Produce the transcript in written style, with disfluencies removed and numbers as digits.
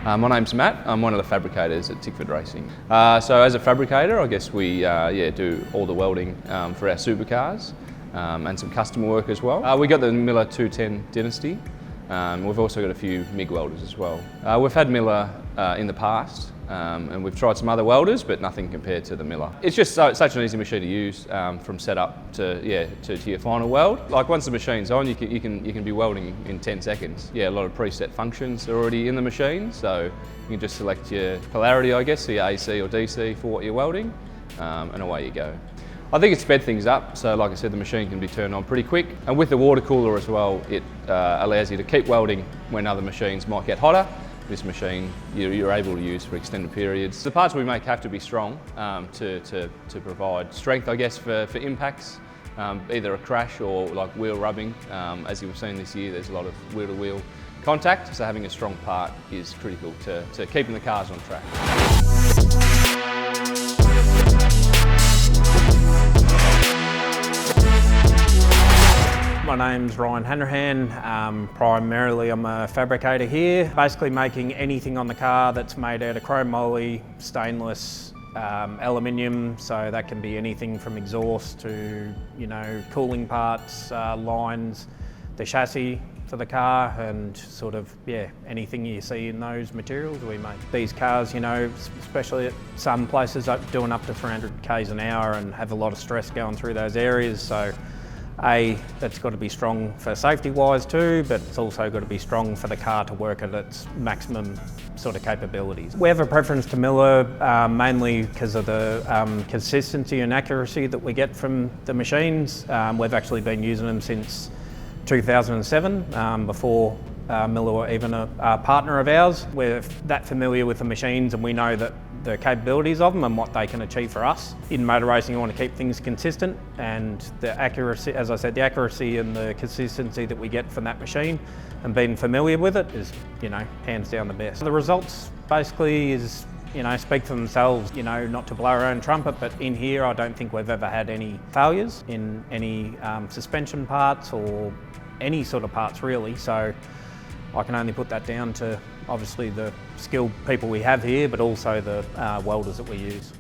My name's Matt. I'm one of the fabricators at Tickford Racing. So as a fabricator, I guess we do all the welding for our supercars and some customer work as well. We got the Miller 210 Dynasty. We've also got a few MIG welders as well. We've had Miller in the past and we've tried some other welders, but nothing compared to the Miller. It's just such an easy machine to use from setup to your final weld. Like once the machine's on, you can be welding in 10 seconds. Yeah, a lot of preset functions are already in the machine, so you can just select your polarity, I guess, so your AC or DC for what you're welding, and away you go. I think it's sped things up, so like I said, the machine can be turned on pretty quick. And with the water cooler as well, it allows you to keep welding when other machines might get hotter. This machine you're able to use for extended periods. The parts we make have to be strong to provide strength, I guess, for impacts, either a crash or like wheel rubbing. As you've seen this year, there's a lot of wheel-to-wheel contact, so having a strong part is critical to keeping the cars on track. My name's Ryan Hanrahan. Primarily I'm a fabricator here, basically making anything on the car that's made out of chrome moly, stainless, aluminium, so that can be anything from exhaust to cooling parts, lines, the chassis for the car, and sort of anything you see in those materials we make. These cars, especially at some places doing up to 300 k's an hour and have a lot of stress going through those areas, so that's got to be strong for safety wise too, but it's also got to be strong for the car to work at its maximum sort of capabilities. We have a preference to Miller mainly because of the consistency and accuracy that we get from the machines. We've actually been using them since 2007, before Miller were even a partner of ours. We're that familiar with the machines and we know that the capabilities of them and what they can achieve for us. In motor racing, you want to keep things consistent, and the accuracy, as I said, the accuracy and the consistency that we get from that machine and being familiar with it is, hands down the best. The results basically is, speak for themselves, not to blow our own trumpet, but in here I don't think we've ever had any failures in any suspension parts or any sort of parts really, so I can only put that down to obviously the skilled people we have here, but also the welders that we use.